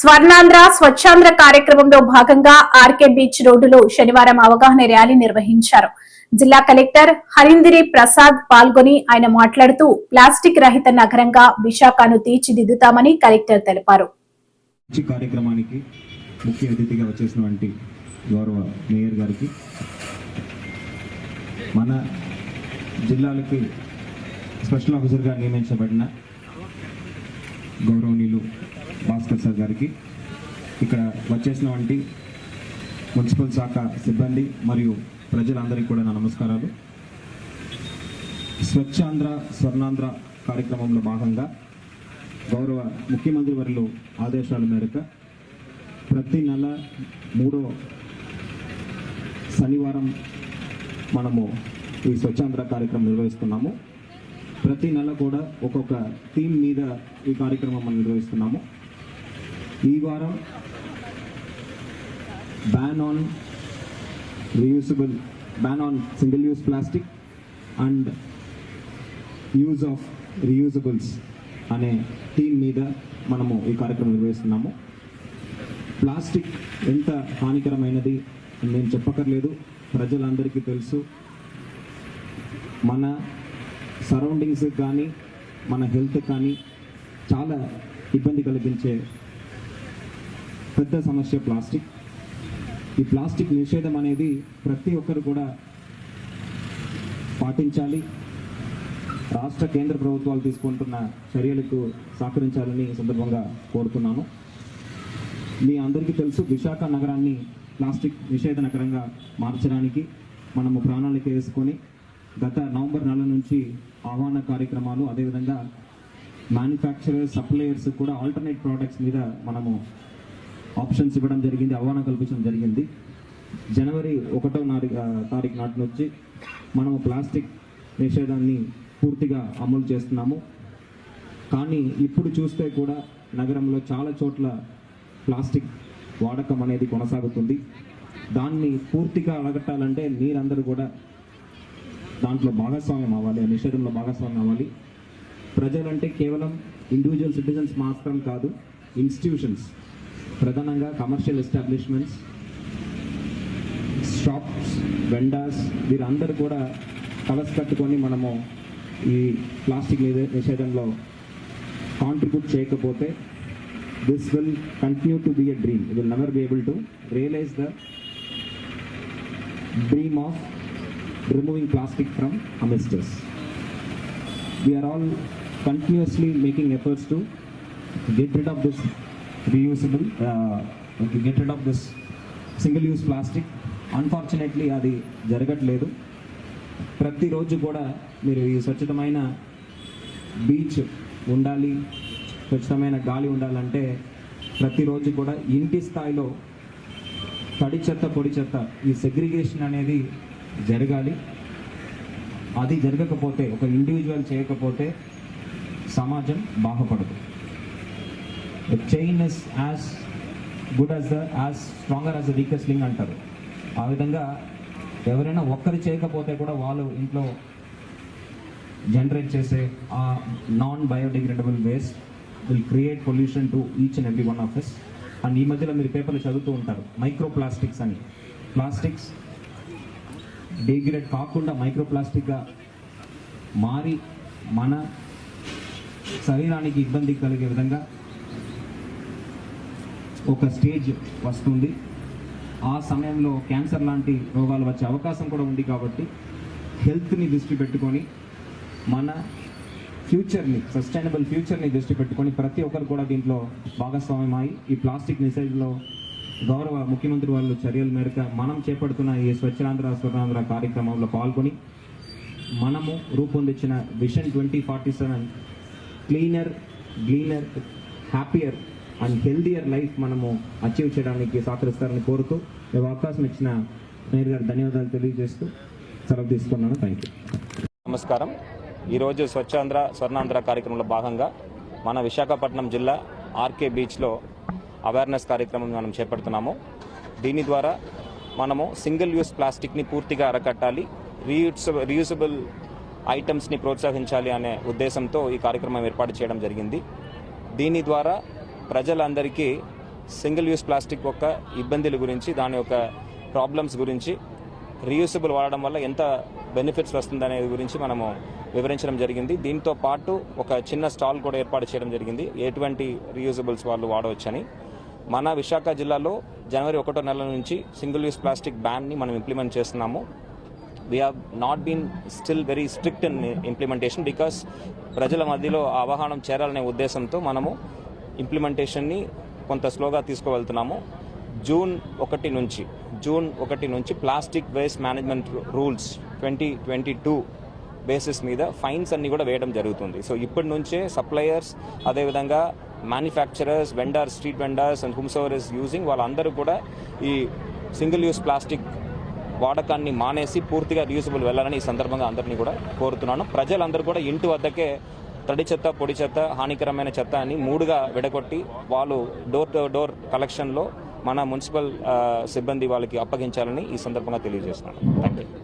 స్వర్ణాంధ్ర స్వచ్ఛాంధ్ర కార్యక్రమంలో భాగంగా RK beach రోడ్డులో శనివారం అవగాహన ర్యాలీ నిర్వహించారు. జిల్లా కలెక్టర్ హరింద్రి ప్రసాద్ పాల్గొని ఆయన మాట్లాడుతూ ప్లాస్టిక్ రహిత నగరంగా విశాఖను తీర్చిదిద్దుతామని కలెక్టర్ తెలిపారు. కార్యక్రమానికి ముఖ్య అతిథిగా వచ్చేసినటువంటి గౌరవ మేయర్ గారికి, మన జిల్లాలకి స్పెషల్ ఆఫీసర్గా నియమించబడిన గౌరవనీయులు భాస్కర్ సార్ గారికి, ఇక్కడ వచ్చేసినటువంటి మున్సిపల్ శాఖ సిబ్బంది మరియు ప్రజలందరికీ కూడా నా నమస్కారాలు. స్వచ్ఛాంధ్ర స్వర్ణాంధ్ర కార్యక్రమంలో భాగంగా గౌరవ ముఖ్యమంత్రి వర్యులు ఆదేశాల మేరకు ప్రతి నెల 3వ శనివారం మనము ఈ స్వచ్ఛాంధ్ర కార్యక్రమం నిర్వహిస్తున్నాము. ప్రతి నెల కూడా ఒక్కొక్క థీమ్ మీద ఈ కార్యక్రమం మనం నిర్వహిస్తున్నాము. ఈ వారం ban on single use plastic and use of reusables అనే థీమ్ మీద మనము ఈ కార్యక్రమం నిర్వహిస్తున్నాము. ప్లాస్టిక్ ఎంత హానికరమైనది నేను చెప్పక్కర్లేదు, ప్రజలందరికీ తెలుసు. మన సరౌండింగ్స్ కానీ మన హెల్త్ కానీ చాలా ఇబ్బంది కలిగించే పెద్ద సమస్య ప్లాస్టిక్. ఈ ప్లాస్టిక్ నిషేధం అనేది ప్రతి ఒక్కరు కూడా పాటించాలి. రాష్ట్ర కేంద్ర ప్రభుత్వాలు తీసుకుంటున్న చర్యలకు సహకరించాలని ఈ సందర్భంగా కోరుతున్నాను. మీ అందరికీ తెలుసు, విశాఖ నగరాన్ని ప్లాస్టిక్ నిషేధ నగరంగా మార్చడానికి మనము ప్రణాళిక వేసుకొని గత నవంబర్ నెల నుంచి ఆహ్వాన కార్యక్రమాలు, అదేవిధంగా మ్యానుఫ్యాక్చరర్స్, సప్లయర్స్ కూడా ఆల్టర్నేట్ ప్రోడక్ట్స్ మీద మనము ఆప్షన్స్ ఇవ్వడం జరిగింది, ఆహ్వానం కల్పించడం జరిగింది. జనవరి 1వ తారీఖు నాటి నుంచి మనము ప్లాస్టిక్ నిషేధాన్ని పూర్తిగా అమలు చేస్తున్నాము. కానీ ఇప్పుడు చూస్తే కూడా నగరంలో చాలా చోట్ల ప్లాస్టిక్ వాడకం అనేది కొనసాగుతుంది. దాన్ని పూర్తిగా అడగట్టాలంటే మీరందరూ కూడా దాంట్లో భాగస్వామ్యం అవ్వాలి, ఆ నిషేధంలో భాగస్వామ్యం అవ్వాలి. ప్రజలంటే కేవలం ఇండివిజువల్ సిటిజన్స్ మాత్రం కాదు, ఇన్స్టిట్యూషన్స్, ప్రధానంగా కమర్షియల్ ఎస్టాబ్లిష్మెంట్స్, షాప్స్, వెండర్స్, వీరందరూ కూడా కలసి కట్టుకొని మనము ఈ ప్లాస్టిక్ నిషేధంలో కాంట్రిబ్యూట్ చేయకపోతే this will continue to be a dream. We will never be able to realize the dream of removing plastic from amidst us. We are all continuously making efforts to get rid of this reusable, get rid of this single-use plastic. Unfortunately, అది జరగట్లేదు. ప్రతిరోజు కూడా మీరు ఈ స్వచ్ఛతమైన beach ఉండాలి, స్వచ్ఛమైన గాలి ఉండాలంటే ప్రతిరోజు కూడా ఇంటి స్థాయిలో తడి చెత్త, పొడి చెత్త, ఈ సెగ్రిగేషన్ అనేది జరగాలి. అది జరగకపోతే, ఒక ఇండివిజువల్ చేయకపోతే సమాజం బాగుపడదు. The chain is as good as stronger as the weakest link అంటారు. ఆ విధంగా ఎవరైనా ఒక్కరు చేయకపోతే కూడా వాళ్ళు ఇంట్లో జనరేట్ చేసే ఆ non biodegradable waste will create pollution to each and every one of us. And ఈ మధ్యలో మీరు పేపర్లు చదువుతూ ఉంటారు, మైక్రో ప్లాస్టిక్స్ అని. ప్లాస్టిక్స్ డిగ్రేడ్ కాకుండా మైక్రో ప్లాస్టిక్గా మారి మన శరీరానికి ఇబ్బంది కలిగే విధంగా ఒక స్టేజ్ వస్తుంది. ఆ సమయంలో క్యాన్సర్ లాంటి రోగాలు వచ్చే అవకాశం కూడా ఉంది. కాబట్టి హెల్త్ని దృష్టి పెట్టుకొని, మన ఫ్యూచర్ని, సస్టైనబుల్ ఫ్యూచర్ని దృష్టి పెట్టుకొని ప్రతి ఒక్కరు కూడా దీంట్లో భాగస్వామ్యం అయి ఈ ప్లాస్టిక్ నిషేధంలో గౌరవ ముఖ్యమంత్రి వాళ్ళ చర్యల మేరకు మనం చేపడుతున్న ఈ స్వచ్ఛాంధ్ర స్వర్ణాంధ్ర కార్యక్రమంలో పాల్గొని మనము రూపొందించిన vision 2047 cleaner, greener, happier and healthier life మనము అచీవ్ చేయడానికి సహకరిస్తారని కోరుతూ ఈ అవకాశం ఇచ్చిన మేయర్ గారు ధన్యవాదాలు తెలియజేస్తూ సెలవు తీసుకున్నాను. Thank you. నమస్కారం. ఈరోజు స్వచ్ఛాంధ్ర స్వర్ణాంధ్ర కార్యక్రమంలో భాగంగా మన విశాఖపట్నం జిల్లా ఆర్కే బీచ్లో అవేర్నెస్ కార్యక్రమం మనం చేపడుతున్నాము. దీని ద్వారా మనము సింగిల్ యూస్ ప్లాస్టిక్ని పూర్తిగా అరకట్టాలి, రీయూజబుల్ ఐటమ్స్ని ప్రోత్సహించాలి అనే ఉద్దేశంతో ఈ కార్యక్రమం ఏర్పాటు చేయడం జరిగింది. దీని ద్వారా ప్రజలందరికీ సింగిల్ యూస్ ప్లాస్టిక్ యొక్క ఇబ్బందుల గురించి, దాని యొక్క ప్రాబ్లమ్స్ గురించి, రీయూసబుల్ వాడడం వల్ల ఎంత బెనిఫిట్స్ వస్తుందనే గురించి మనము వివరించడం జరిగింది. దీంతో పాటు ఒక చిన్న స్టాల్ కూడా ఏర్పాటు చేయడం జరిగింది, ఎటువంటి రీయూజబుల్స్ వాళ్ళు వాడవచ్చని. మన విశాఖ జిల్లాలో జనవరి 1వ నెల నుంచి సింగిల్ యూస్ ప్లాస్టిక్ బ్యాన్ని మనం ఇంప్లిమెంట్ చేస్తున్నాము. We have not been still very strict in implementation because ప్రజల మధ్యలో అవగాహన చేరాలనే ఉద్దేశంతో మనము ఇంప్లిమెంటేషన్ని కొంత స్లోగా తీసుకువెళ్తున్నాము. జూన్ 1 నుంచి plastic waste management rules 2022 basis మీద ఫైన్స్ అన్ని కూడా వేయడం జరుగుతుంది. సో ఇప్పటి నుంచే సప్లయర్స్, అదేవిధంగా manufacturers, vendors, street vendors and whomsoever is using, వాళ్ళందరూ కూడా ఈ సింగిల్ యూస్ ప్లాస్టిక్ వాడకాన్ని మానేసి పూర్తిగా రీయూజబుల్ వెళ్ళాలని ఈ సందర్భంగా అందరినీ కూడా కోరుతున్నాను. ప్రజలందరూ కూడా ఇంటి వద్దకే తడి చెత్త, పొడి చెత్త, హానికరమైన చెత్త అని 3గా విడగొట్టి వాళ్ళు డోర్ టు డోర్ కలెక్షన్లో మన మున్సిపల్ సిబ్బంది వాళ్ళకి అప్పగించాలని ఈ సందర్భంగా తెలియజేస్తున్నాను. Thank you.